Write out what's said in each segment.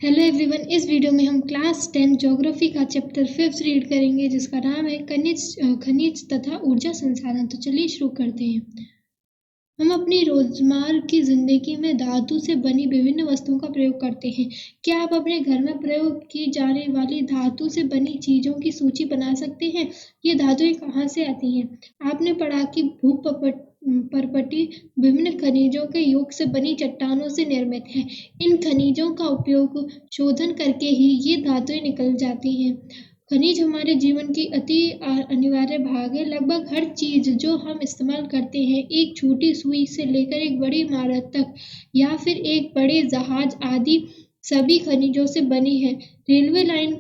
Hello everyone. इस video में हम क्लास 10 ज्योग्राफी का चैप्टर 5 रीड करेंगे जिसका नाम है खनिज तथा ऊर्जा संसाधन। तो चलिए शुरू करते हैं। हम अपनी रोजमर्रा की जिंदगी में धातु से बनी विभिन्न वस्तुओं का प्रयोग करते हैं। क्या आप अपने घर में प्रयोग की जाने वाली धातु से बनी चीजों की सूची बना सकते हैं? ये धातुएं कहाँ से आती हैं? आपने पढ़ा कि भूपर्पटी विभिन्न खनिजों के योग से बनी चट्टानों से निर्मित है। इन खनिजों का उपयोग शोधन करके ही ये धातुएं निकल जाती हैं। खनिज हमारे जीवन की अति अनिवार्य भाग है। लगभग हर चीज जो हम इस्तेमाल करते हैं, एक छोटी सुई से लेकर एक बड़ी इमारत तक या फिर एक बड़े जहाज आदि, सभी खनिजों से बनी है। रेलवे लाइन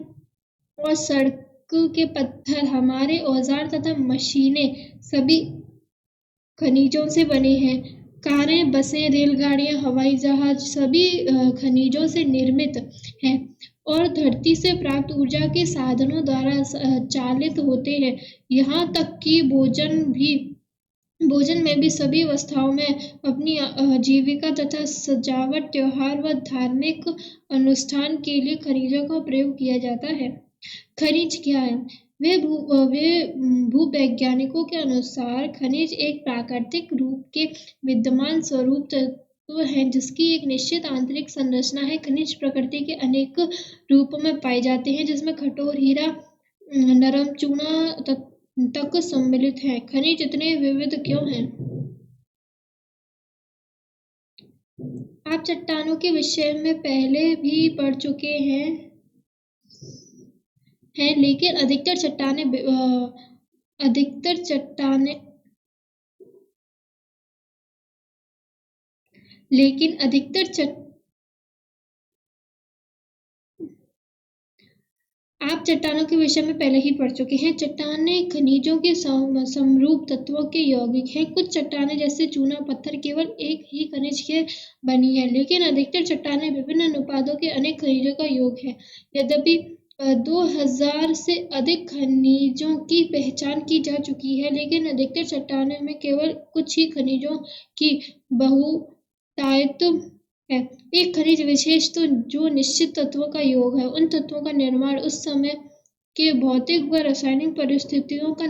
और सड़क के पत्थर, हमारे औजार तथा मशीनें सभी खनिजों से बने हैं। कारें, बसें, रेलगाड़ियां, हवाई जहाज सभी खनिजों से निर्मित हैं और धरती से प्राप्त ऊर्जा के साधनों द्वारा चालित होते हैं। यहाँ तक कि भोजन में भी सभी अवस्थाओं में अपनी जीविका तथा सजावट, त्योहार व धार्मिक अनुष्ठान के लिए खनिजों का प्रयोग किया जाता है। खनिज क्या है? वे भूवैज्ञानिकों के अनुसार खनिज एक प्राकृतिक रूप के विद्यमान स्वरूप तत्व है जिसकी एक निश्चित आंतरिक संरचना है। खनिज प्रकृति के अनेक रूपों में पाए जाते हैं जिसमें कठोर हीरा, नरम चूना तक सम्मिलित है। खनिज इतने विविध क्यों हैं? आप चट्टानों के विषय में पहले भी पढ़ चुके हैं, लेकिन अधिकतर चट्टानें आप चट्टानों के विषय में पहले ही पढ़ चुके हैं। चट्टानें खनिजों के समरूप तत्वों के यौगिक हैं। कुछ चट्टानें जैसे चूना पत्थर केवल एक ही खनिज के बनी है, लेकिन अधिकतर चट्टानें विभिन्न अनुपातों के अनेक खनिजों का योग है। यद्यपि 2000 से अधिक खनिजों की पहचान की जा चुकी है, लेकिन अधिकतर चट्टानों में केवल कुछ ही खनिजों की बहुतायत है। एक खनिज विशेष तो जो निश्चित तत्वों का योग है, उन तत्वों का निर्माण उस समय के भौतिक व रासायनिक परिस्थितियों का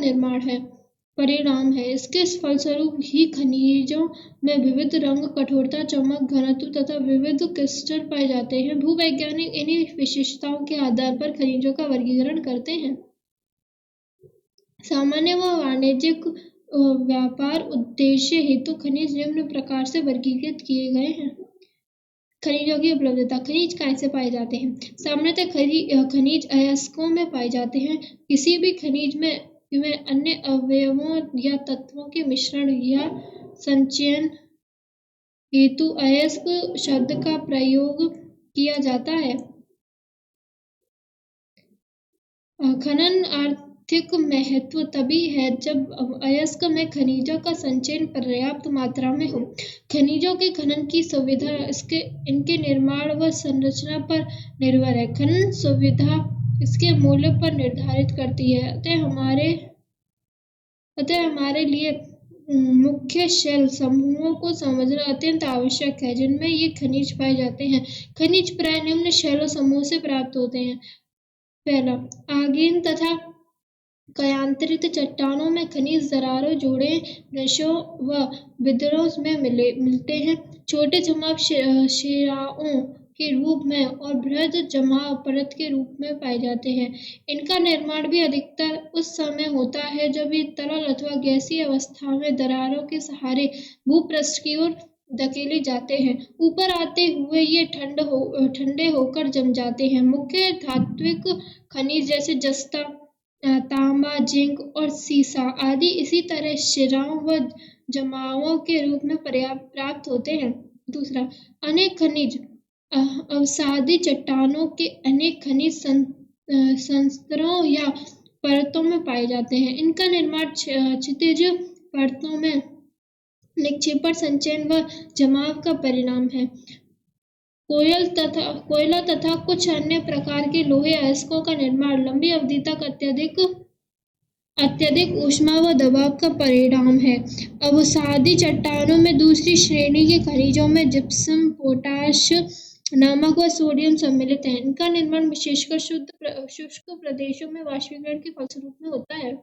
परिणाम है। इसके फलस्वरूप ही खनिजों में विविध रंग, कठोरता, चमक, घनत्व तथा विविध क्रिस्टल पाए जाते हैं। भूवैज्ञानिक इन्हीं विशेषताओं के आधार पर खनिजों का वर्गीकरण करते हैं। सामान्य व वाणिज्यिक व्यापार उद्देश्य हेतु खनिज निम्न प्रकार से वर्गीकृत किए गए हैं। खनिजों की उपलब्धता। खनिज कैसे पाए जाते हैं? सामान्यतः खनिज अयस्कों में पाए जाते हैं। किसी भी खनिज में अन्य अवयवों या तत्वों के मिश्रण या संचयन हेतु अयस्क शब्द का प्रयोग किया जाता है। खनन आर्थिक महत्व तभी है जब अयस्क में खनिजों का संचयन पर्याप्त मात्रा में हो। खनिजों के खनन की सुविधा इनके निर्माण व संरचना पर निर्भर है। खनन सुविधा इसके मूल्य पर निर्धारित करती है। अतः हमारे लिए मुख्य शैल समूहों को समझना अत्यंत आवश्यक है जिनमें ये खनिज पाए जाते हैं। खनिज प्राय निम्न शैल समूह से प्राप्त होते हैं। पहला, आगीन तथा कयांतरित चट्टानों में खनिज दरारों, जोड़े, नशों व बिदरों में मिलते हैं। छोटे जमाव शिराओं के रूप में और बृहद जमाव परत के रूप में पाए जाते हैं। इनका निर्माण भी अधिकतर उस समय होता है जब ये तरल अथवा गैसीय अवस्था में दरारों के सहारे भूपृष्ठ की ओर धकेले जाते हैं। ऊपर आते हुए ये ठंडे होकर जम जाते हैं। मुख्य धात्विक खनिज जैसे जस्ता, तांबा, जिंक और सीसा आदि इसी तरह शिराओं व जमावों के रूप में प्राप्त होते हैं। दूसरा, अनेक खनिज। अवसादी चट्टानों के अनेक खनिज संस्तरों या परतों में पाए जाते हैं। इनका निर्माण क्षितिज परतों में निक्षेपण, संचयन व जमाव का परिणाम है। कोयला तथा कुछ अन्य प्रकार के लोहे अयस्कों का निर्माण लंबी अवधि तक अत्यधिक ऊष्मा व दबाव का परिणाम है। अवसादी चट्टानों में दूसरी श्रेणी के खनिजों में जिप्सम, पोटाश, नमक व सोडियम सम्मिलित है। इनका निर्माण विशेषकर शुष्क प्रदेशों में वाष्पीकरण के फलस्वरूप में होता है।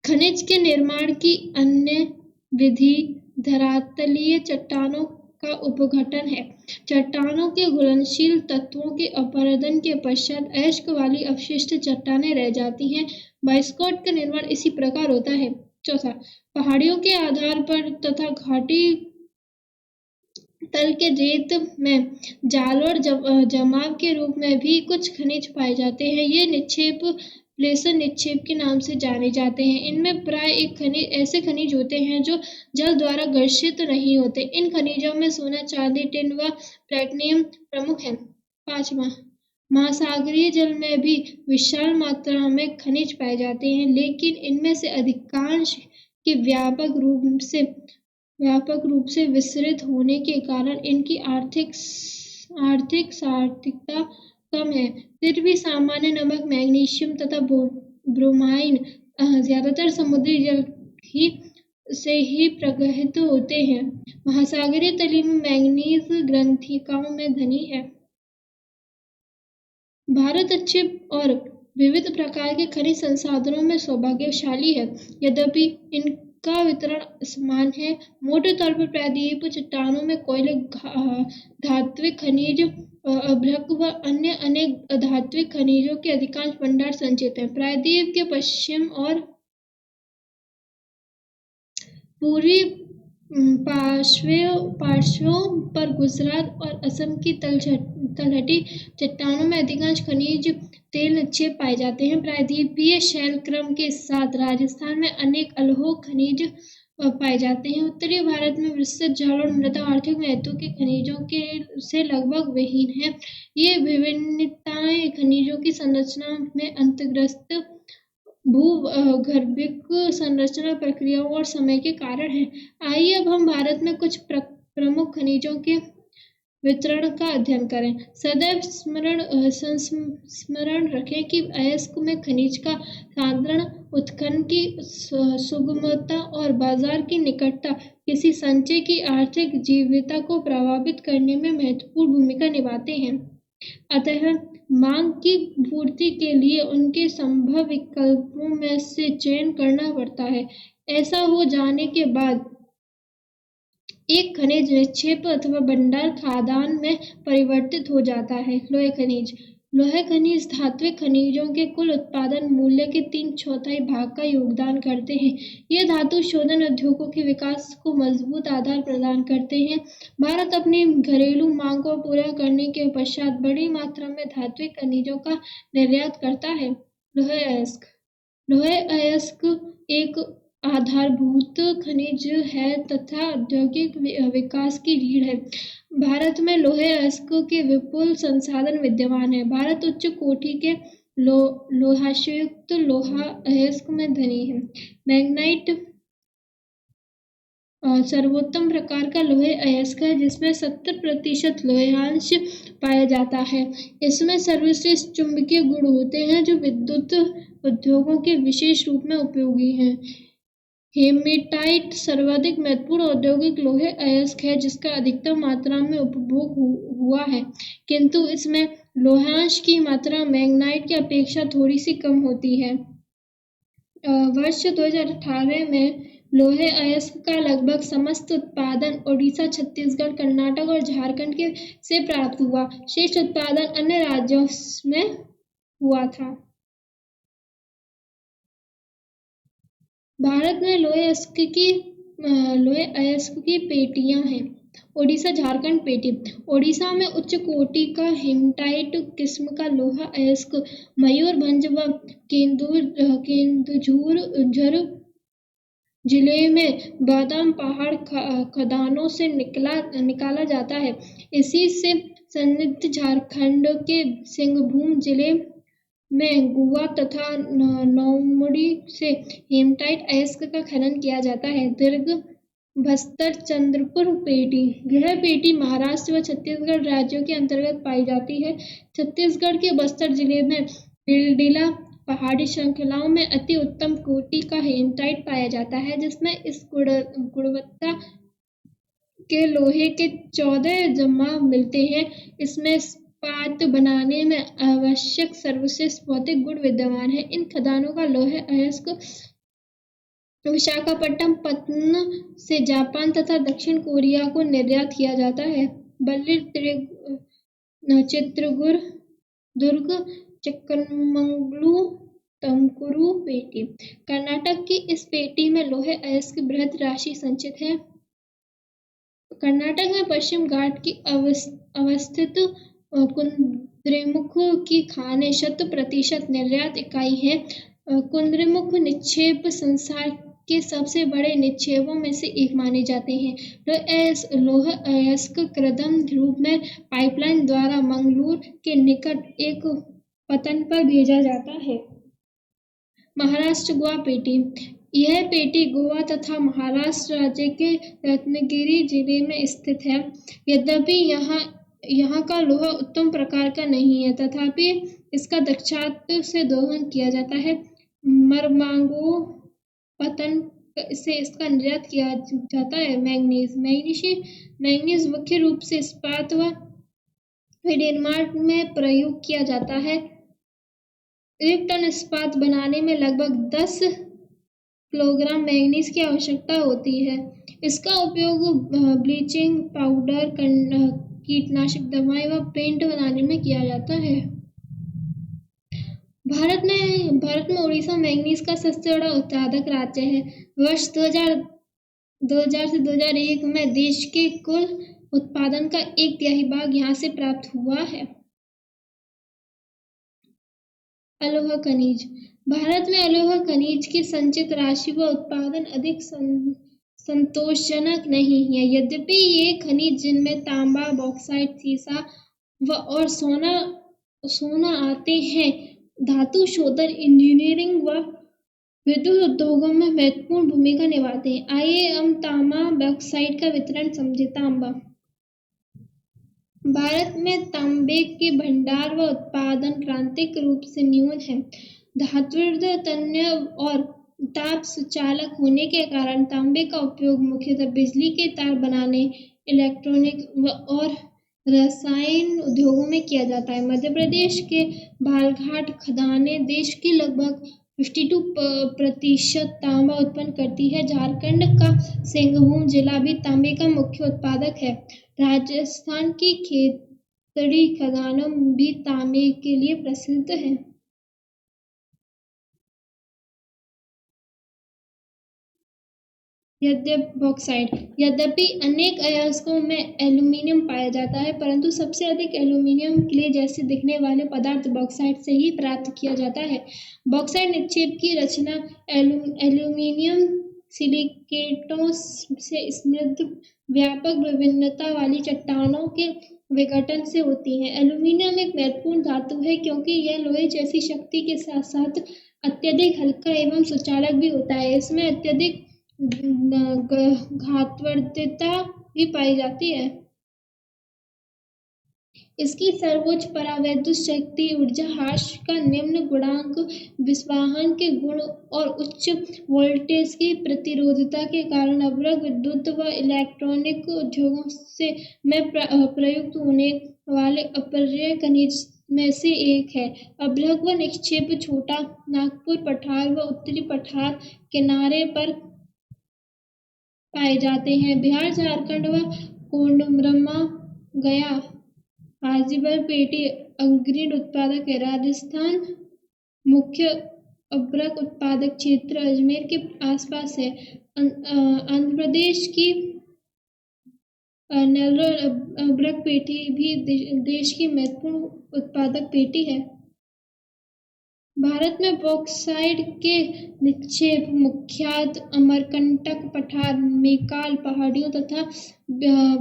खनिज के निर्माण की अन्य विधि धरातलीय चट्टानों का उपघटन है। चट्टानों के घुलनशील तत्वों के अपरदन के पश्चात अयस्क वाली अवशिष्ट चट्टानें रह जाती हैं। बाइस्कॉट का निर्माण इसी प्रकार होता है। चौथा, पहाड़ियों के आधार पर तथा घाटी तल के रेत में जाल और जमाव के रूप में भी कुछ खनिज पाए जाते हैं। ये निक्षेप प्लेसर निक्षेप के नाम से जाने जाते हैं। इनमें प्राय ऐसे खनिज होते हैं जो जल द्वारा घर्षित नहीं होते। इन खनिजों में सोना, चांदी, टिन व प्लेटिनम प्रमुख हैं। पांचवा, महासागरीय जल में भी विशाल मात्रा में खनिज पाए जाते हैं, लेकिन इनमें से अधिकांश के व्यापक रूप से विसरित होने के कारण इनकी आर्थिक सार्थकता कम है। फिर भी सामान्य नमक, मैग्नीशियम तथा ब्रोमाइन ज्यादातर समुद्री जल से ही प्रवाहित होते हैं। महासागरीय तली में मैंगनीज ग्रंथिकाओं में धनी है। भारत अच्छे और विविध प्रकार के खनिज संसाधनों में सौभाग्यशाली है, यद्यपि इनका वितरण असमान है। मोटे तौर पर प्रायद्वीप चट्टानों में कोयले, धात्विक खनिज, अभ्रक व अन्य अनेक अधात्विक खनिजों के अधिकांश भंडार संचित हैं। प्रायद्वीप के पश्चिम और पूर्वी पार्श्वों पर गुजरात और असम की तलहटी चट्टानों में अधिकांश खनिज तेल निक्षेप पाए जाते हैं। प्रायद्वीपीय शैल क्रम के साथ राजस्थान में अनेक अलोह खनिज पाए जाते हैं। उत्तरी भारत में विस्तृत जल और मृदा आर्थिक महत्व के खनिजों से लगभग विहीन है। ये विभिन्नताएं खनिजों की संरचना में अंतर्ग्रस्त भूगर्भिक संरचना प्रक्रियाओं और समय के कारण है। आइए अब हम भारत में कुछ प्रमुख खनिजों के वितरण का अध्ययन करें। सदैव स्मरण रखें कि अयस्क में खनिज का सांद्रण, उत्खनन की सुगमता और बाजार की निकटता किसी संचय की आर्थिक जीवटता को प्रभावित करने में महत्वपूर्ण भूमिका निभाते हैं। अतः मांग की पूर्ति के लिए उनके संभव विकल्पों में से चयन करना पड़ता है। ऐसा हो जाने के बाद एक खनिज निक्षेप अथवा भंडार खादान में परिवर्तित हो जाता है। लोहे खनिज। लोहे खनिज धात्विक खनिजों के कुल उत्पादन मूल्य के 3/4 भाग का योगदान करते हैं। ये धातु शोधन उद्योगों के विकास को मजबूत आधार प्रदान करते हैं। भारत अपनी घरेलू मांग को पूरा करने के पश्चात बड़ी मात्रा में धात्विक खनिजों का निर्यात करता है। लोहे अयस्क। लोहे अयस्क एक आधारभूत खनिज है तथा औद्योगिक विकास की रीढ़ है। भारत में लोहे अयस्क के विपुल संसाधन विद्यमान है। भारत उच्च कोटि के लोहायुक्त लोहा अयस्क में धनी है। मैग्नाइट सर्वोत्तम प्रकार का लोहे अयस्क है, जिसमें 70% लोहांश पाया जाता है। इसमें सर्वश्रेष्ठ चुंबकीय गुण होते हैं जो विद्युत उद्योगों के विशेष रूप में उपयोगी हैं। हेमेटाइट सर्वाधिक महत्वपूर्ण औद्योगिक लोहे अयस्क है, जिसका अधिकतम मात्रा में उपभोग हुआ है, किंतु इसमें लोहांश की मात्रा मैग्नाइट की अपेक्षा थोड़ी सी कम होती है। वर्ष 2018 में लोहे अयस्क का लगभग समस्त उत्पादन ओडिशा, छत्तीसगढ़, कर्नाटक और झारखंड से प्राप्त हुआ। शेष उत्पादन अन्य राज्यों में हुआ था। भारत में लोहे अयस्क की पेटियां हैं। ओडिशा, झारखंड पेटी। ओडिशा में उच्च कोटि का हेमेटाइट किस्म का लोहा अयस्क मयूरभंज व केंदुझर जिले में बादाम पहाड़ खदानों से निकाला जाता है। इसी से सन्निहित झारखंड के सिंहभूम जिले में गुआ तथा नौमुड़ी से हेमेटाइट अयस्क का खनन किया जाता है। दुर्ग, बस्तर, चंद्रपुर पेटी। यह पेटी महाराष्ट्र व छत्तीसगढ़ राज्यों के अंतर्गत पाई जाती है। छत्तीसगढ़ के बस्तर जिले में बिलडिला पहाड़ी श्रृंखलाओं में अति उत्तम कोटि का हेमेटाइट पाया जाता है, जिसमें इस गुणवत्ता के लोहे के 14 जमा मिलते हैं। इसमें इस्पात बनाने में आवश्यक सर्वश्रेष्ठ भौतिक गुण विद्यमान है। इन खदानों का लौह अयस्क विशाखापट्टनम पत्तन से जापान तथा दक्षिण कोरिया को निर्यात किया जाता है। बल्लीर, चित्रगुर, दुर्ग, चिक्कमगलुरु, तुमकुरू पेटी। कर्नाटक की इस पेटी में लौह अयस्क की बृहद राशि संचित है। कर्नाटक में पश्चिम घाट की अवस्थित कुद्रेमुख की खानें 100% निर्यात इकाई है। कुद्रेमुख निक्षेप संसार के सबसे बड़े निक्षेपों में से एक माने जाते हैं। लौह अयस्क कृत्रिम रूप में पाइपलाइन द्वारा मंगलूर के निकट एक पतन पर भेजा जाता है। महाराष्ट्र गोवा पेटी। यह पेटी गोवा तथा महाराष्ट्र राज्य के रत्नागिरी जिले में स्थित है। यद्यपि यहाँ का लोहा उत्तम प्रकार का नहीं है, तथापि इसका दक्षता से दोहन किया जाता है। मरमांगो पतन से इसका निर्यात किया जाता है। मैंगनीज मुख्य रूप से इस्पात व निर्माण में प्रयोग किया जाता है। 1 टन इस्पात बनाने में लगभग 10 किलोग्राम मैंगनीज की आवश्यकता होती है। इसका उपयोग ब्लीचिंग पाउडर, कीटनाशक दवाएं व पेंट बनाने में किया जाता है। भारत में उड़ीसा मैंगनीज का सबसे बड़ा उत्पादक राज्य है। वर्ष 2000 से 2001 में देश के कुल उत्पादन का 1/3 भाग यहाँ से प्राप्त हुआ है। अलोहा खनिज। भारत में अलोहा खनिज की संचित राशि व उत्पादन अधिक संतोषजनक नहीं है। यद्यपि ये खनिज जिनमें तांबा, बॉक्साइट, सीसा और सोना आते हैं, धातु शोधन, इंजीनियरिंग व विद्युत उद्योगों में महत्वपूर्ण भूमिका निभाते हैं। आइए हम तांबा बॉक्साइट का वितरण समझें। तांबा। भारत में तांबे के भंडार व उत्पादन क्रांतिक रूप से न्यून है। धात्विक तन्य और ताप सुचालक होने के कारण तांबे का उपयोग मुख्यतः बिजली के तार बनाने, इलेक्ट्रॉनिक और रसायन उद्योगों में किया जाता है। मध्य प्रदेश के बालाघाट खदानें देश की लगभग 52% तांबा उत्पन्न करती है। झारखंड का सिंहभूम जिला भी तांबे का मुख्य उत्पादक है। राजस्थान की खेतड़ी खदानें भी तांबे के लिए प्रसिद्ध है। यद्यपि अनेक अयस्कों में एल्यूमीनियम पाया जाता है, परंतु सबसे अधिक एल्यूमीनियम क्ले जैसे दिखने वाले पदार्थ बॉक्साइट से ही प्राप्त किया जाता है। बॉक्साइट निक्षेप की रचना एल्यूमीनियम सिलिकेटों से समृद्ध व्यापक विभिन्नता वाली चट्टानों के विघटन से होती है। एल्यूमीनियम एक महत्वपूर्ण धातु है क्योंकि यह लोहे जैसी शक्ति के साथ साथ अत्यधिक हल्का एवं सुचालक भी होता है। इसमें अत्यधिक घातवर्तिता भी पाई जाती है। इसकी सर्वोच्च परावैद्युत शक्ति, ऊर्जा ह्रास का निम्न गुणांक, विस्वाहन के गुण और उच्च वोल्टेज की प्रतिरोधकता के कारण अभ्रक विद्युत व इलेक्ट्रॉनिक उद्योगों में प्रयुक्त होने वाले अपरिहार्य खनिज में से एक है। अभ्रक व निक्षेप छोटा नागपुर पठार व उत्तरी पठार किनारे पर पाए जाते हैं। बिहार, झारखंड व कोडरमा, गया, हाजीपुर पेटी अग्रणी उत्पादक है। राजस्थान मुख्य अभ्रक उत्पादक क्षेत्र अजमेर के आसपास है। आंध्र प्रदेश की नेल्लोर अभ्रक पेटी भी देश की महत्वपूर्ण उत्पादक पेटी है। भारत में बॉक्साइट के निक्षेप मुख्यतः अमरकंटक पठार, मैकाल पहाड़ियों तथा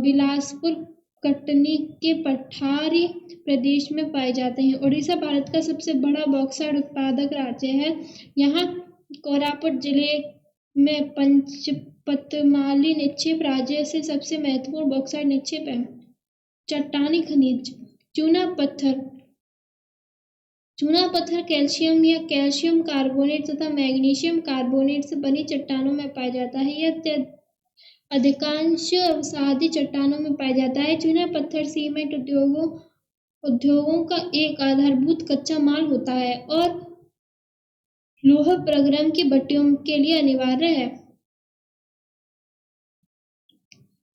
बिलासपुर कटनी के पठारी प्रदेश में पाए जाते हैं। उड़ीसा भारत का सबसे बड़ा बॉक्साइट उत्पादक राज्य है। यहाँ कोरापुट जिले में पंचपतमाली निक्षेप राज्य से सबसे महत्वपूर्ण बॉक्साइट निक्षेप है। चट्टानी खनिज। चूना पत्थर कैल्शियम या कैल्शियम कार्बोनेट तथा मैग्नीशियम कार्बोनेट से बनी चट्टानों में पाया जाता है। यह अधिकांश अवसादी चट्टानों में पाया जाता है। चूना पत्थर सीमेंट उद्योगों का एक आधारभूत कच्चा माल होता है और लौह प्रगम की भट्टियों के लिए अनिवार्य है।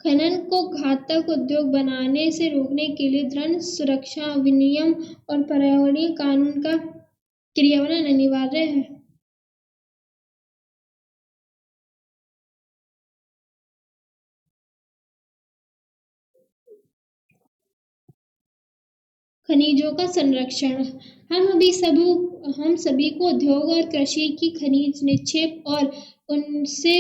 खनन को घातक उद्योग बनाने से रोकने के लिए दृढ़ सुरक्षा विनियम और पर्यावरणीय कानून का क्रियान्वयन अनिवार्य है। खनिजों का संरक्षण। हम सभी को उद्योग और कृषि की खनिज निक्षेप और उनसे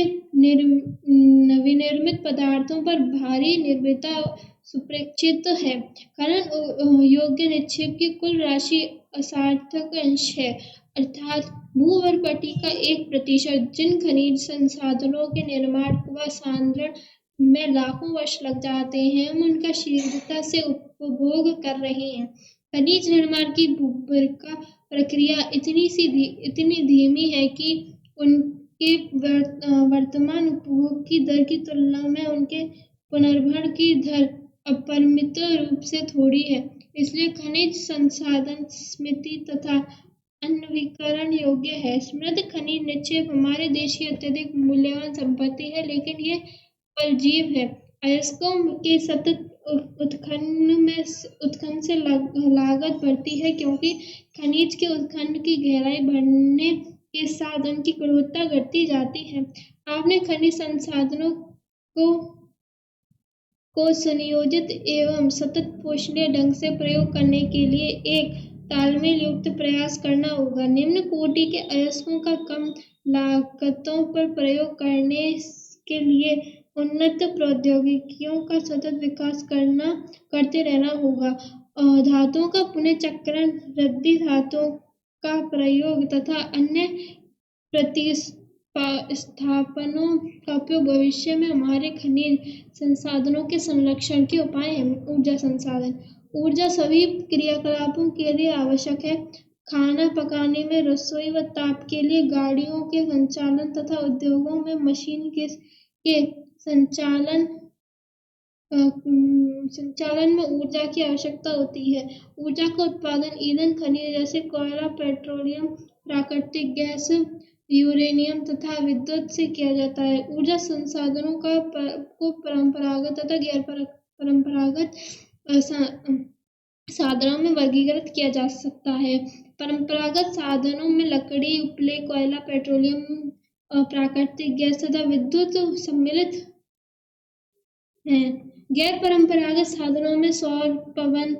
विनिर्मित पदार्थों पर भारी निर्भरता सुपरिचित है। खनन योग्य निक्षेप की कुल राशि असार्थक अंश है, अर्थात भूगर्भपट्टी का 1%। जिन खनिज संसाधनों के निर्माण व सांद्रण में लाखों वर्ष लग जाते हैं, हम उनका शीघ्रता से उपभोग कर रहे हैं। खनिज निर्माण की भूगर्भ प्रक्रिया इतनी धीमी है कि उनके वर्तमान उपभोग की दर की तुलना में उनके पुनर्भरण की दर अपरिमित रूप से थोड़ी है। इसलिए खनिज संसाधन स्मृति तथा अन्वीकरण योग्य है। समृद्ध खनिज निक्षेप हमारे देश की अत्यधिक मूल्यवान संपत्ति है, लेकिन ये परजीव है। अयस्कों के सतत उत्खनन से लागत बढ़ती है, क्योंकि खनिज के उत्खनन की गहराई बढ़ने के साथ उनकी गुणवत्ता घटती जाती है। आपने खनिज संसाधनों को सुनियोजित एवं सतत पोषणीय ढंग से प्रयोग करने के लिए एक तालमेल युक्त प्रयास करना होगा। निम्न कोटि के अयस्कों का कम लागतों पर प्रयोग करने के लिए उन्नत प्रौद्योगिकियों का सतत विकास करते रहना होगा। धातुओं का पुनर्चक्रण, रद्दी धातुओं का प्रयोग तथा अन्य प्रतिस्थापनों का उपयोग भविष्य में हमारे खनिज संसाधनों के संरक्षण के उपाय हैं। ऊर्जा संसाधन। ऊर्जा सभी क्रियाकलापों के लिए आवश्यक है। खाना पकाने में, रसोई व ताप के लिए, गाड़ियों के संचालन तथा उद्योगों में मशीन के संचालन में ऊर्जा की आवश्यकता होती है। ऊर्जा का उत्पादन ईंधन खनिज जैसे कोयला, पेट्रोलियम, प्राकृतिक गैस, यूरेनियम तथा विद्युत से किया जाता है। ऊर्जा संसाधनों को परंपरागत तथा गैर परंपरागत साधनों में वर्गीकृत किया जा सकता है। परंपरागत साधनों में लकड़ी, उपले, कोयला, पेट्रोलियम, प्राकृतिक गैस तथा विद्युत सम्मिलित है। गैर परंपरागत साधनों में सौर, पवन,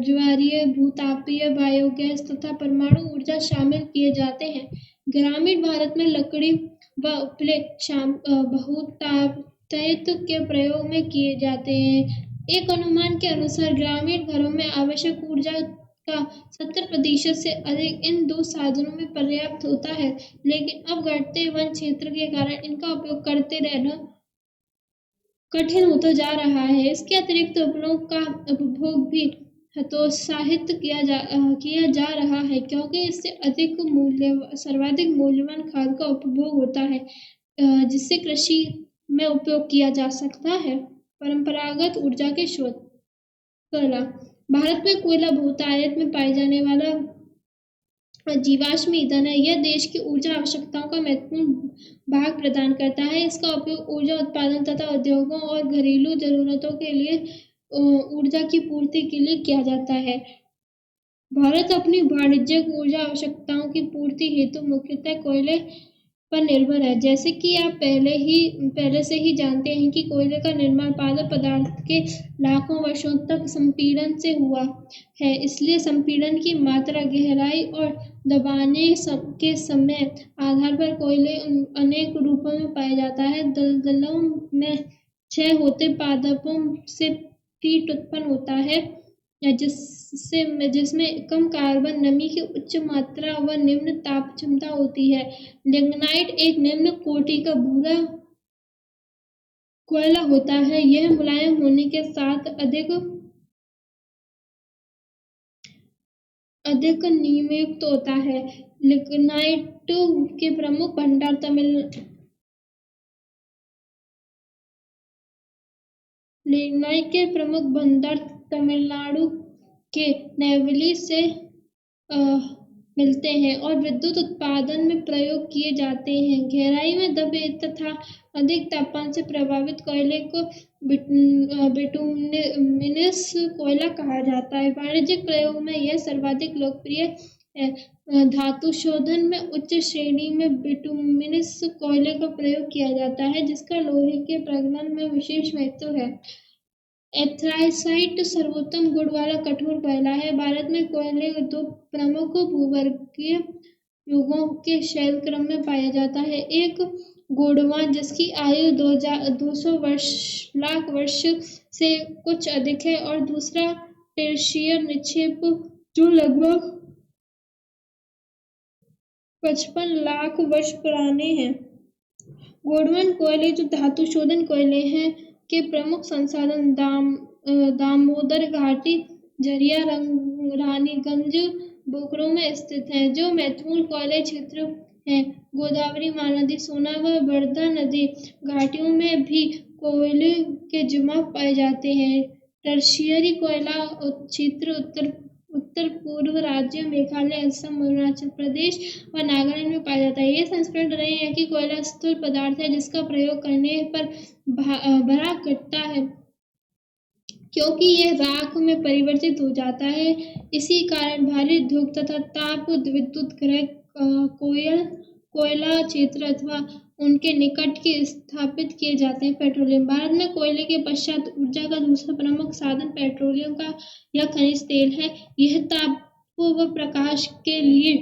ज्वारीय, भूतापीय, बायोगैस तथा परमाणु ऊर्जा शामिल किए जाते हैं। ग्रामीण भारत में लकड़ी व उपले बहुतायत के प्रयोग में किए जाते हैं। एक अनुमान के अनुसार ग्रामीण घरों में आवश्यक ऊर्जा का 70% से अधिक इन दो साधनों में पर्याप्त होता है, लेकिन अब घटते वन क्षेत्र के कारण इनका उपयोग करते रहना कठिन होता जा रहा है। इसके अतिरिक्त उपलों का उपभोग भी हतोत्साहित किया जा रहा है, क्योंकि इससे सर्वाधिक मूल्यवान खाद का उपभोग होता है, जिससे कृषि में उपयोग किया जा सकता है। परंपरागत ऊर्जा के स्रोत। कोयला। भारत में कोयला बहुतायत में पाए जाने वाला जीवाश्म ईंधन है। यह देश की ऊर्जा आवश्यकताओं का महत्वपूर्ण भाग प्रदान करता है। इसका उपयोग ऊर्जा उत्पादन तथा उद्योगों और घरेलू जरूरतों के लिए ऊर्जा की पूर्ति के लिए किया जाता है। भारत अपनी वाणिज्यिक ऊर्जा आवश्यकताओं की पूर्ति हेतु मुख्यतः कोयले पर निर्भर है। जैसे कि आप पहले से ही जानते हैं कि कोयले का निर्माण पादप पदार्थ के लाखों वर्षों तक संपीड़न से हुआ है। इसलिए संपीड़न की मात्रा, गहराई और दबाने के समय आधार पर कोयले अनेक रूपों में पाया जाता है। दलदलों में क्षय होते पादपों से पीट उत्पन्न होता है, जिसमें कम कार्बन, नमी की उच्च मात्रा व निम्न ताप क्षमता होती है। लिग्नाइट एक निम्न कोटि का भूरा कोयला होता है। यह मुलायम होने के साथ अधिक नीमयुक्त होता है। लिग्नाइट के प्रमुख भंडार लिग्नाइट के प्रमुख भंडार तमिलनाडु के नेवली से मिलते हैं और विद्युत उत्पादन में प्रयोग किए जाते हैं। गहराई में दबे तथा अधिक तापमान से प्रभावित कोयले को बिटुमिनस कोयला कहा जाता है। वाणिज्यिक प्रयोग में यह सर्वाधिक लोकप्रिय है। धातु शोधन में उच्च श्रेणी में बिटुमिनस कोयले का प्रयोग किया जाता है, जिसका लोहे के प्रगलन में विशेष महत्व है। एंथ्रासाइट सर्वोत्तम गुण वाला कठोर कोयला है। भारत में कोयले दो प्रमुख भूवर्गीय युगों के शैल क्रम में पाया जाता है। एक गौड़वां, जिसकी आयु 200 लाख वर्ष से कुछ अधिक है, और दूसरा टर्शियर निक्षेप, जो लगभग 55 लाख वर्ष पुराने हैं। गौड़वन कोयले, जो धातु शोधन कोयले हैं, के प्रमुख संसाधन दामोदर घाटी, झरिया, रानीगंज, बोकारो में स्थित हैं, जो महत्वपूर्ण कोयले क्षेत्र हैं। गोदावरी, महानदी, सोना व वर्धा नदी घाटियों में भी कोयले के जमाव पाए जाते हैं। टर्शियरी कोयला क्षेत्र उत्तर पूर्व राज्यों मेघालय, असम, अरुणाचल प्रदेश और नागालैंड में पाया जाता है। ये संस्करण रहे हैं कि कोयला स्थूल पदार्थ है, जिसका प्रयोग करने पर भरा घटता है, क्योंकि यह राख में परिवर्तित हो जाता है। इसी कारण भारी उद्योग तथा ताप विद्युत ग्रह कोयला क्षेत्र अथवा उनके निकट के स्थापित किए जाते हैं। पेट्रोलियम। भारत में कोयले के पश्चात ऊर्जा का दूसरा प्रमुख साधन पेट्रोलियम का या खनिज तेल है। यह ताप व प्रकाश के लिए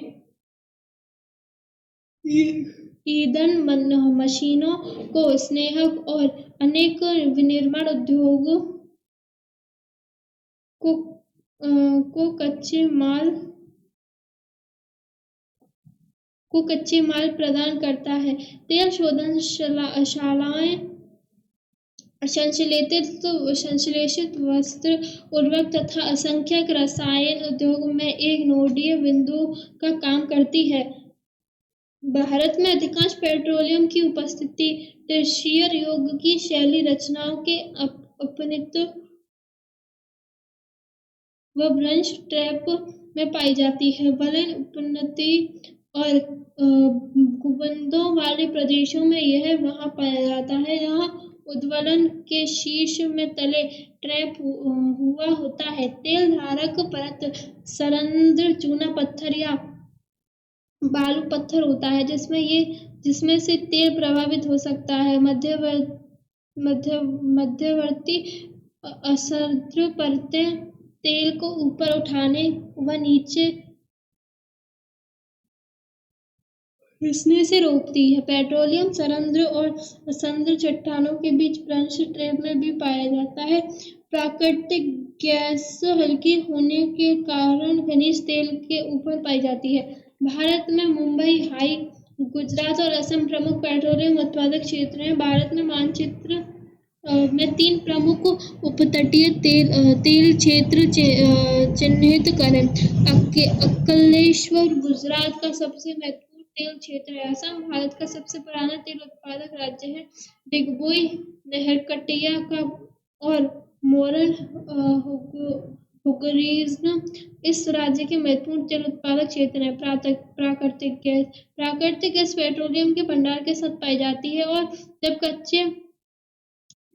ईंधन, मशीनों को स्नेहक और अनेक विनिर्माण उद्योगों को कच्चे माल प्रदान करता है। तेल शोधन शालाएं संश्लेषित वस्त्र, उर्वरक तथा असंख्यक रसायन उद्योग में एक नोडीय बिंदु का काम करती है। भारत में अधिकांश पेट्रोलियम की उपस्थिति टर्शियर युग की शैली रचनाओं के अपनित व ब्रंश ट्रैप में पाई जाती है। वलन, उपनदी और गुंबदों वाले प्रदेशों में यह वहां पाया जाता है जहां उद्वलन के शीर्ष में तले ट्रैप हुआ होता है। तेल धारक परत सरंध्र चूना पत्थर या बालू पत्थर होता है, जिसमें से तेल प्रवाहित हो सकता है। मध्यवर्ती असंद्र परतें तेल को ऊपर उठाने व नीचे रिसने से रोकती है। पेट्रोलियम सरंध्र और असंद्र चट्टानों के बीच ब्रंश ट्रैप में भी पाया जाता है। प्राकृतिक गैस हल्की होने के कारण खनिज तेल के ऊपर पाई जाती है। भारत में मुंबई, हाई, गुजरात और असम प्रमुख पेट्रोलियम उत्पादक क्षेत्र हैं। भारत में मानचित्र में 3 प्रमुख उपतटीय तेल क्षेत्र चिन्हित करें। अक्कलेश्वर गुजरात का सबसे महत्वपूर्ण तेल क्षेत्र है। असम भारत का सबसे पुराना तेल उत्पादक राज्य है। डिगबोई, नहरकटिया का और मोरन हुगरीज़ इस राज्य के महत्वपूर्ण तेल उत्पादक क्षेत्र हैं। प्राकृतिक गैस पेट्रोलियम के भंडार के साथ पाई जाती है, और जब कच्चे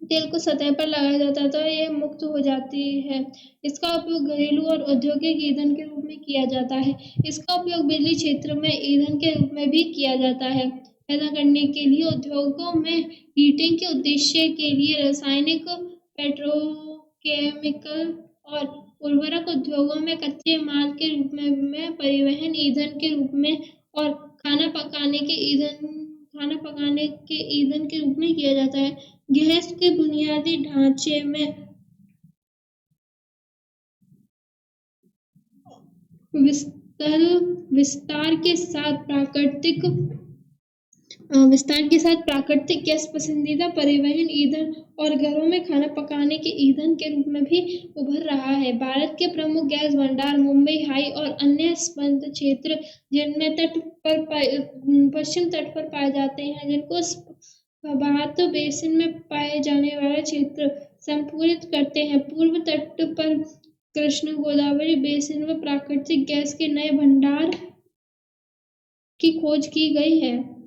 तेल को सतह पर लगाया जाता है तो यह मुक्त हो जाती है। इसका उपयोग घरेलू और औद्योगिक ईंधन के रूप में किया जाता है। इसका उपयोग बिजली क्षेत्र में ईंधन के रूप में भी किया जाता है। पैदा करने के लिए उद्योगों में हीटिंग के उद्देश्य के लिए रासायनिक, पेट्रोकेमिकल और उर्वरक उद्योगों में कच्चे माल के रूप में, परिवहन ईंधन के रूप में और खाना पकाने के ईंधन के रूप में किया जाता है। गैस के बुनियादी ढांचे में विस्तार के साथ प्राकृतिक गैस पसंदीदा परिवहन ईंधन और घरों में खाना पकाने के ईंधन के रूप में भी उभर रहा है। भारत के प्रमुख गैस भंडार मुंबई, हाई और अन्य संबद्ध क्षेत्र जिनमें पश्चिम तट पर पाए जाते हैं, जिनको भारत बेसिन में पाए जाने वाले क्षेत्र संपूरित करते हैं। पूर्व तट पर कृष्ण गोदावरी बेसिन में प्राकृतिक गैस के नए भंडार की खोज की गई है।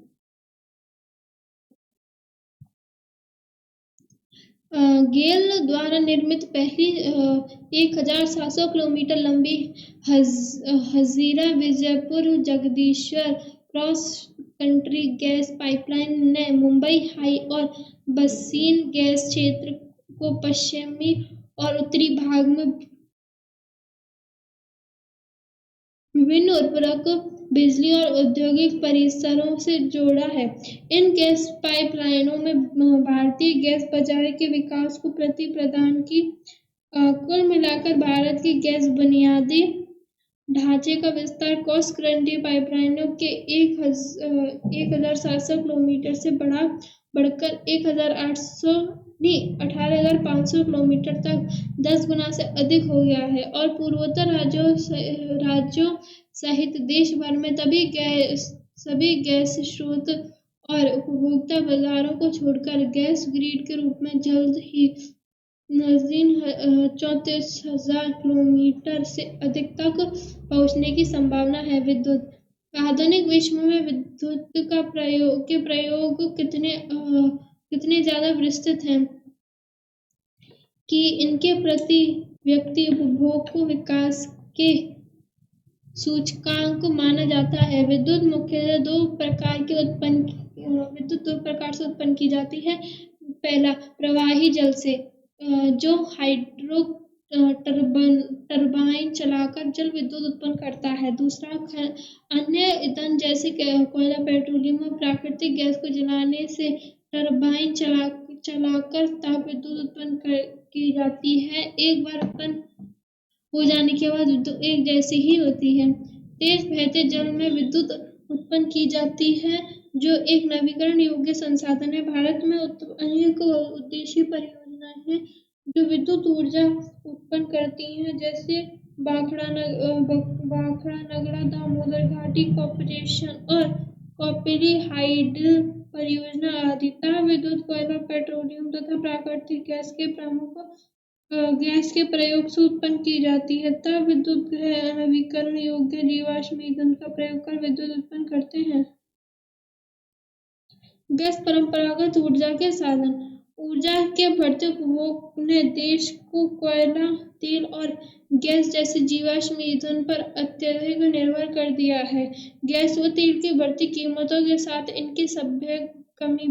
गेल द्वारा निर्मित पहली 1700 किलोमीटर लंबी हजीरा विजयपुर जगदीश्वर क्रॉस कंट्री गैस पाइपलाइन ने मुंबई हाई और बसीन गैस क्षेत्र को पश्चिमी और उत्तरी भाग में विभिन्न उर्वरक, बिजली और औद्योगिक परिसरों से जोड़ा है। इन गैस पाइपलाइनों में भारतीय गैस बाजार के विकास को गति प्रदान की। कुल मिलाकर भारत की गैस बुनियादी ढांचे का विस्तार क्रॉस कंट्री पाइपलाइनों के 1700 किलोमीटर से बढ़कर 18,500 किलोमीटर तक 10 गुना से अधिक हो गया है और पूर्वोत्तर राज्यों सहित देश भर में सभी गैस स्रोत और उपभोक्ता बाजारों को छोड़कर गैस ग्रिड के रूप में जल्द ही नजदीक 34,000 किलोमीटर से अधिक तक पहुंचने की संभावना है। विद्युत आधुनिक विश्व में विद्युत के प्रयोग कितने ज्यादा विस्तृत हैं कि इनके प्रति व्यक्ति उपभोग को विकास के सूचकांक माना जाता है। विद्युत मुख्यतः दो प्रकार से उत्पन्न की जाती है। पहला, प्रवाही जल से, जो हाइड्रो टरबाइन चलाकर जल विद्युत उत्पन्न करता है। दूसरा, अन्य ईंधन जैसे कोयला, पेट्रोलियम और प्राकृतिक गैस को जलाने से टरबाइन चलाकर ताप विद्युत उत्पन्न की जाती है। एक बार उत्पन्न हो जाने के बाद विद्युत एक जैसी ही होती है। तेज बहते जल में विद्युत उत्पन्न की जाती है, जो एक नवीकरण योग्य संसाधन है। भारत में अनेक उद्देश्यीय परियोजनाएं हैं जो विद्युत ऊर्जा उत्पन्न करती हैं, जैसे भाखड़ा नगड़ा दामोदर घाटी कॉर्पोरेशन और कॉपिली हाइडल परियोजना आदि। ताप विद्युत कोयला, पेट्रोलियम तथा प्राकृतिक गैस के प्रयोग से उत्पन्न की जाती है। ताप विद्युत गृह नवीकरण योग्य जीवाश्म ईंधन का प्रयोग कर विद्युत उत्पन्न करते हैं। गैस परंपरागत ऊर्जा के साधन। ऊर्जा के बढ़ते उपभोग ने देश को कोयला, तेल और गैस जैसे जीवाश्म ईंधन पर अत्यधिक निर्भर कर दिया है। गैस व तेल की बढ़ती कीमतों के साथ इनकी संभाव्य कमी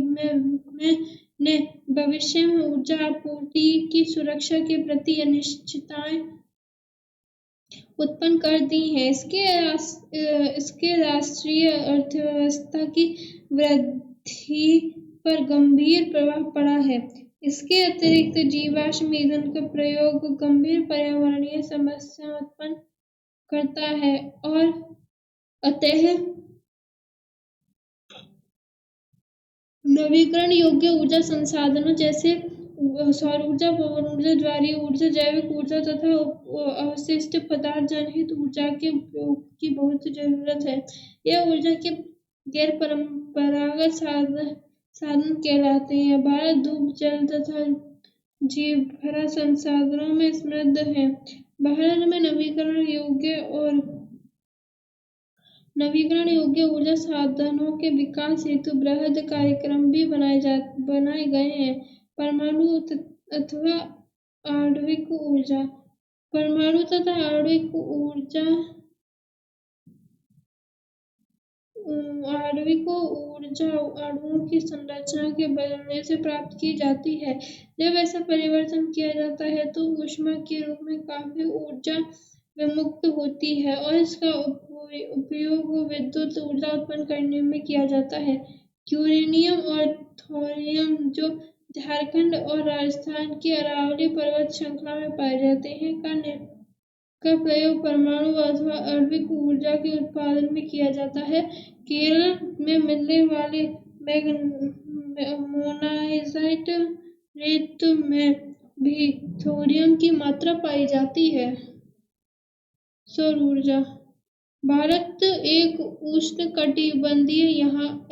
ने भविष्य में ऊर्जा आपूर्ति की सुरक्षा के प्रति अनिश्चितताएं उत्पन्न कर दी हैं। इसके राष्ट्रीय अर्थव्यवस्था की वृद्धि पर गंभीर प्रभाव पड़ा है। इसके अतिरिक्त जीवाश्म ईंधन का प्रयोग गंभीर पर्यावरणीय समस्या उत्पन्न करता है और अतः नवीकरण योग्य ऊर्जा संसाधनों जैसे सौर ऊर्जा, पवन ऊर्जा, ज्वारीय ऊर्जा, जैविक ऊर्जा तथा अवशिष्ट पदार्थ जनहित ऊर्जा के उपयोग की बहुत जरूरत है। यह ऊर्जा के गैर परंपरागत साधन कहलाते हैं। भारत धूप, जल तथा जीवभरा संसाधनों में समृद्ध है। भारत में नवीकरण योग्य ऊर्जा साधनों के विकास हेतु बृहद कार्यक्रम भी बनाए गए हैं। परमाणु अथवा आणविक ऊर्जा। परमाणु तथा आणविक ऊर्जा अणुओं की संरचना के बदलने से प्राप्त की जाती है। जब ऐसा परिवर्तन किया जाता है तो ऊष्मा के रूप में काफी ऊर्जा विमुक्त होती है और इसका उपयोग विद्युत ऊर्जा उत्पन्न करने में किया जाता है। यूरेनियम और थोरियम, जो झारखंड और राजस्थान की अरावली पर्वत श्रृंखला में पाए जाते हैं, का प्रयोग परमाणु अथवा आणविक ऊर्जा के उत्पादन में किया जाता है। केरल में मिलने वाले मोनाजाइट रेत में भी थोरियम की मात्रा पाई जाती है। सौर ऊर्जा। भारत एक उष्णकटिबंधीय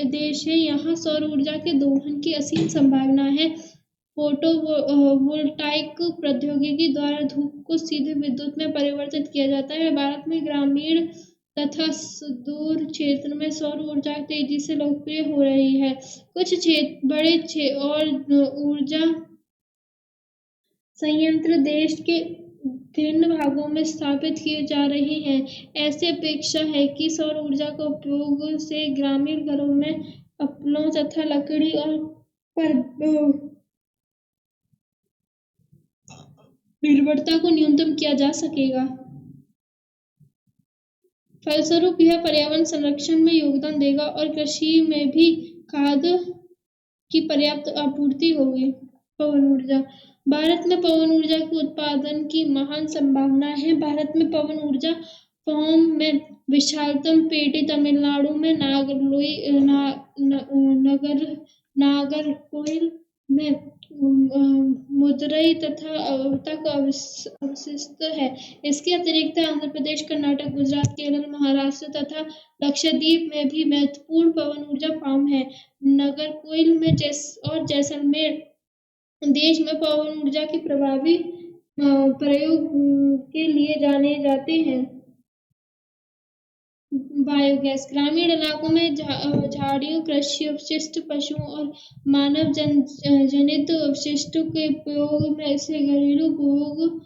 देश है। यहाँ सौर ऊर्जा के दोहन की असीम संभावना है। फोटोवोल्टाइक प्रौद्योगिकी द्वारा धूप को सीधे विद्युत में परिवर्तित किया जाता है। भारत में ग्रामीण तथा सुदूर क्षेत्र में सौर ऊर्जा तेजी से लोकप्रिय हो रही है। कुछ बड़े और ऊर्जा संयंत्र देश के विभिन्न भागों में स्थापित किए जा रहे हैं। ऐसी अपेक्षा है कि सौर ऊर्जा का उपयोग से ग्रामीण घरों में पत्तलों तथा लकड़ी और पर निर्भरता को न्यूनतम किया जा सकेगा। फलस्वरूप यह पर्यावरण संरक्षण में योगदान देगा और कृषि में भी खाद की पर्याप्त आपूर्ति होगी। पवन ऊर्जा। भारत में पवन ऊर्जा के उत्पादन की महान संभावना है। भारत में पवन ऊर्जा फॉर्म में विशालतम पेटी तमिलनाडु में नागरकोइल में मदुरई तक अवशिष्ट है। इसके अतिरिक्त आंध्र प्रदेश, कर्नाटक, गुजरात, केरल, महाराष्ट्र तथा लक्षद्वीप में भी महत्वपूर्ण पवन ऊर्जा फार्म है। नागरकोइल में और जैसलमेर देश में पवन ऊर्जा के प्रभावी प्रयोग के लिए जाने जाते हैं। बायोगैस। ग्रामीण इलाकों में झाड़ियों, कृषि अपशिष्ट, पशुओं और मानव जनित अपशिष्टों के उपयोग में से घरेलू उपयोग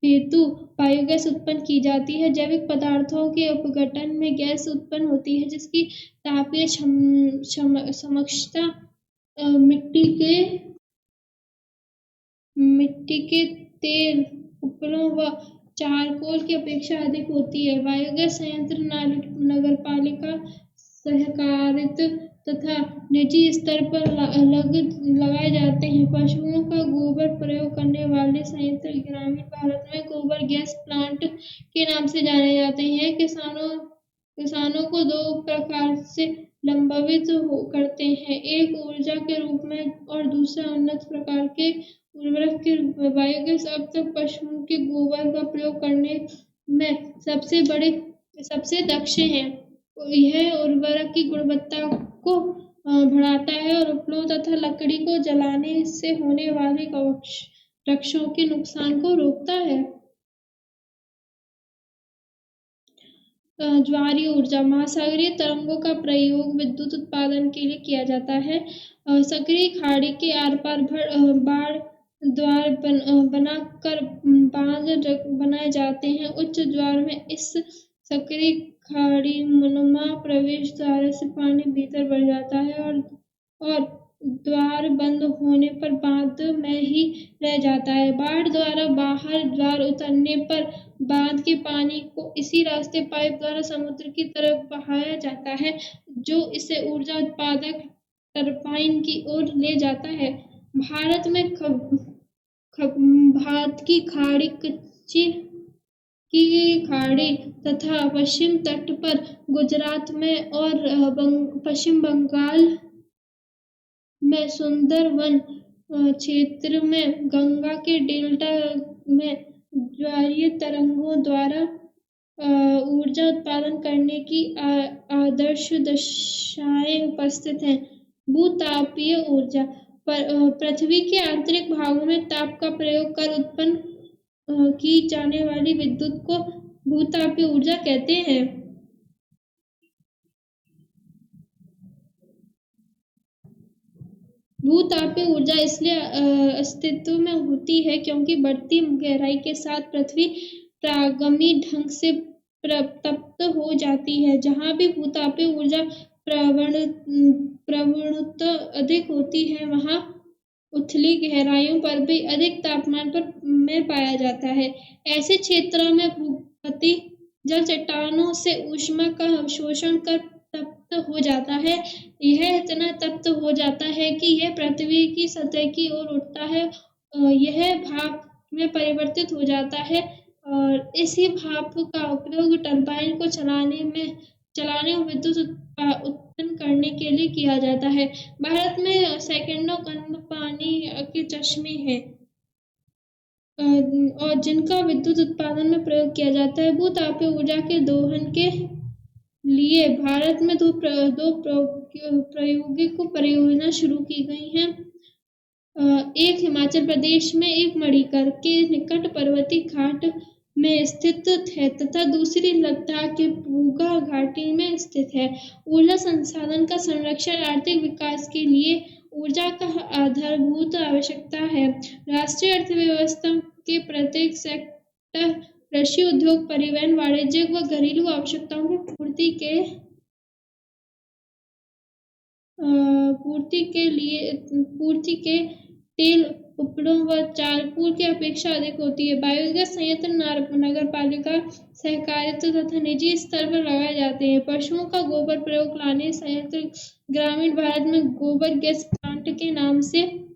हेतु बायोगैस उत्पन्न की जाती है। जैविक पदार्थों के अपघटन में गैस उत्पन्न होती है, जिसकी तापीय क्षमता मिट्टी के तेल, उपलों व चारकोल की अपेक्षा अधिक होती है। बायोगैस संयंत्र नगरपालिका, सहकारिता तथा निजी स्तर पर लगाए जाते हैं। पशुओं का गोबर प्रयोग करने वाले संयंत्र ग्रामीण भारत में गोबर गैस प्लांट के नाम से जाने जाते हैं। किसानों को दो प्रकार से लाभान्वित करते हैं, एक ऊर्जा के रूप में और दूसरा उन्नत प्रकार के उर्वरक के रूप में। बायोगैस अब तक पशुओं के गोबर का प्रयोग करने में सबसे दक्ष है। यह उर्वरक की गुणवत्ता को बढ़ाता है और उपलों तथा लकड़ी को जलाने से होने वाले वृक्षों के नुकसान को रोकता है। ज्वारीय ऊर्जा। महासागरीय तरंगों का प्रयोग विद्युत उत्पादन के लिए किया जाता है। सक्रिय खाड़ी के आर पार बाढ़ द्वार बनाकर बांध बनाए जाते हैं। उच्च ज्वार में इस सक्रिय खाड़ी नुमा प्रवेश द्वार से पानी भीतर बढ़ जाता है और द्वार बंद होने पर बांध में ही रह जाता है। बाढ़ द्वारा बाहर द्वार उतरने पर बांध के पानी को इसी रास्ते पाइप द्वारा समुद्र की तरफ बहाया जाता है, जो इसे ऊर्जा उत्पादक टरबाइन की ओर ले जाता है। भारत में भारत की खाड़ी, कच्ची की खाड़ी तथा पश्चिम तट पर गुजरात में और पश्चिम बंगाल में सुंदरवन क्षेत्र में गंगा के डेल्टा में ज्वारीय तरंगों द्वारा ऊर्जा उत्पादन करने की आदर्श दशाएं उपस्थित हैं। भूतापीय ऊर्जा। पृथ्वी के आंतरिक भागों में ताप का प्रयोग कर उत्पन्न की जाने वाली विद्युत को भूतापीय ऊर्जा कहते हैं। भूतापीय ऊर्जा इसलिए अस्तित्व में होती है क्योंकि बढ़ती गहराई के साथ पृथ्वी प्रागमी ढंग से तप्त हो जाती है। जहाँ भी भूतापीय ऊर्जा प्रवणता अधिक होती है, वहाँ उथली गहराइयों पर भी अधिक तापमान पर में पाया जाता है। ऐसे क्षेत्रों में भूपति जल चट्टानों से ऊष्मा का अवशोषण कर तप्त हो जाता है। यह इतना तप्त हो जाता है कि यह पृथ्वी की सतह की ओर उठता है। यह भाप में परिवर्तित हो जाता है और इसी भाप का उपयोग टरबाइन को चलाने और विद्युत उत्पन्न करने के लिए किया जाता है। भारत में सैकड़ों गर्म पानी के चश्मे हैं और जिनका विद्युत उत्पादन में प्रयोग किया जाता है। भूतापीय ऊर्जा के दोहन के लिए भारत में दो प्रायोगिक परियोजना शुरू की गई हैं। एक हिमाचल प्रदेश में, एक मणिकर के निकट पर्वतीय घाट में स्थित है तथा दूसरी लद्दाख के पूगा घाटी में स्थित है। ऊर्जा संसाधन का संरक्षण आर्थिक विकास के लिए ऊर्जा का आधारभूत आवश्यकता है। राष्ट्रीय अर्थव्यवस्था के प्रत्येक सेक्टर कृषि, उद्योग, परिवहन, वाणिज्य व घरेलू आवश्यकताओं की पूर्ति के तेल उपड़ों व चारकोल की अपेक्षा अधिक होती है। बायोगैस संयंत्र नगरपालिका, सहकारिता तथा निजी स्तर पर लगाए जाते हैं। पशुओं का गोबर प्रयोग लाने संयंत्र ग्रामीण भारत में गोबर गैस प्लांट के नाम से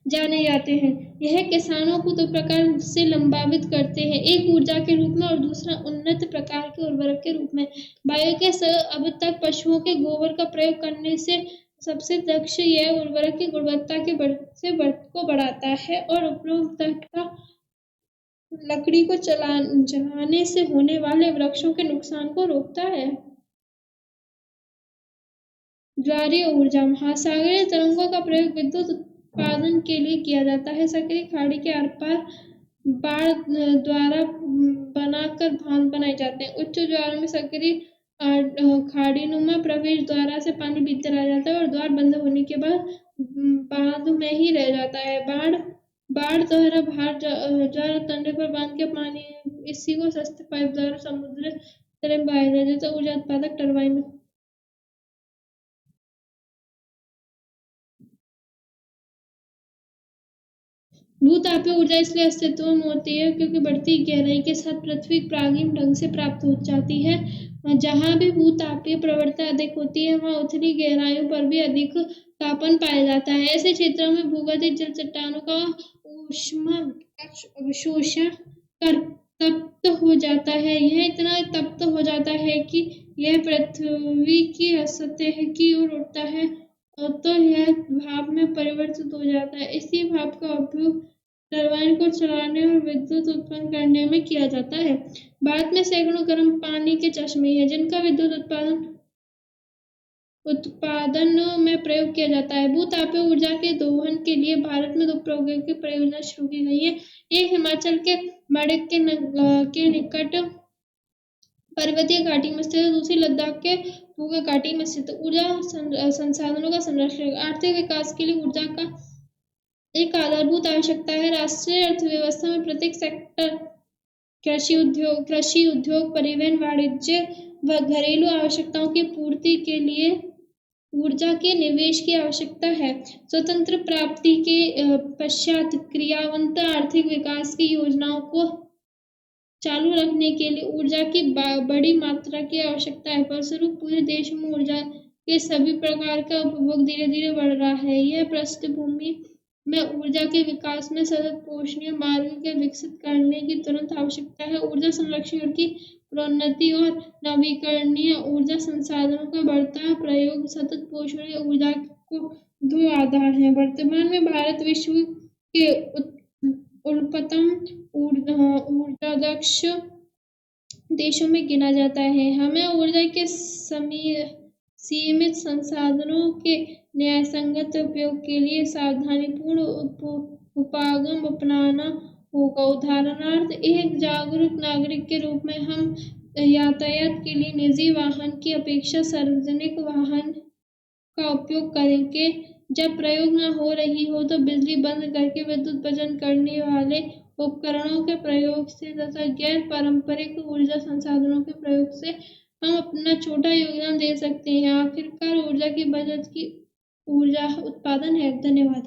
जाने जाते हैं। यह किसानों को दो प्रकार से लाभान्वित करते हैं, एक ऊर्जा के रूप में और दूसरा उन्नत प्रकार के उर्वरक के रूप में। बायोगैस अब तक पशुओं के गोबर का प्रयोग करने से सबसे दक्ष यह उर्वरक की गुणवत्ता को बढ़ाता है और उपरोक्त लकड़ी को जलाने से होने वाले वृक्षों के नुकसान को रोकता है। ज्वारीय ऊर्जा, महासागरीय तरंगों का प्रयोग विद्युत उत्पादन के लिए किया जाता है। सक्रिय खाड़ी के आर पार बाढ़ द्वारा बनाकर बांध बनाए जाते हैं। उच्च ज्वार में सक्रिय खाड़ीनुमा प्रवेश द्वारा से पानी भीतर आ जाता है और द्वार बंद होने के बाद बांध में ही रह जाता है। बाढ़ द्वारा भार ज्वार तंडे पर बांध के पानी इसी को सस्ते पाइप द्वारा समुद्र तरफ बहाया जाता है, जैसे ऊर्जा उत्पादक टरबाइन। भूतापीय ऊर्जा इसलिए अस्तित्व में होती है क्योंकि बढ़ती गहराई के साथ पृथ्वी प्रागीण ढंग से प्राप्त हो जाती है। जहाँ भी भूतापीय प्रवणता अधिक होती है, वहाँ उथली गहराइयों पर भी अधिक तापन पाया जाता है। ऐसे क्षेत्रों में भूगर्भस्थ जल चट्टानों का ऊष्मा अवशोषण कर तप्त हो जाता है। यह इतना तप्त हो जाता है कि यह पृथ्वी की सतह की ओर उठता है, तो यह भाप में परिवर्तित हो जाता है। इसी भाप का उपयोग टरबाइन को चलाने और विद्युत उत्पन्न करने में किया जाता है। भारत में सैकड़ों गर्म पानी के चश्मे हैं, जिनका विद्युत उत्पादन में प्रयोग किया जाता है। भूतापीय ऊर्जा के दोहन के लिए भारत में दो प्रायोगिक परियोजना शुरू की गई है। एक हिमाचल के मणिक के निकट पर्वतीय घाटी में स्थित, दूसरी लद्दाख के पूगा घाटी में स्थित। ऊर्जा संसाधनों का संरक्षण आर्थिक विकास के लिए ऊर्जा का एक आधारभूत आवश्यकता है। राष्ट्रीय अर्थव्यवस्था में प्रत्येक सेक्टर कृषि, उद्योग, परिवहन, वाणिज्य व घरेलू आवश्यकताओं की पूर्ति के लिए ऊर्जा के निवेश की आवश्यकता है। स्वतंत्र प्राप्ति के पश्चात क्रियान्वित आर्थिक विकास की योजनाओं को चालू रखने के लिए ऊर्जा की बड़ी मात्रा की आवश्यकता है। फलस्वरूप पूरे देश में ऊर्जा के सभी प्रकार का उपभोग धीरे धीरे बढ़ रहा है। यह पृष्ठभूमि में ऊर्जा के विकास में सतत पोषणीय मार्ग के विकसित करने की तुरंत आवश्यकता है। ऊर्जा संरक्षण की प्रोन्नति और नवीकरणीय ऊर्जा संसाधनों का बढ़ता प्रयोग सतत पोषणीय ऊर्जा को दो आधार हैं। वर्तमान में भारत विश्व के उल्पतम ऊर्जादक्ष देशों में गिना जाता है। हमें ऊर्जा के सीमित संसाधनों के न्यायसंगत उपयोग के लिए सावधानीपूर्ण उपागम अपनाना होगा। उदाहरणार्थ, एक जागरूक नागरिक के रूप में हम यातायात के लिए निजी वाहन की अपेक्षा सार्वजनिक वाहन का उपयोग करेंगे। जब प्रयोग न हो रही हो तो बिजली बंद करके विद्युत बचत करने वाले उपकरणों के प्रयोग से तथा गैर पारंपरिक ऊर्जा संसाधनों के प्रयोग से हम अपना छोटा योगदान दे सकते हैं। आखिरकार ऊर्जा की बचत की ऊर्जा उत्पादन है। धन्यवाद।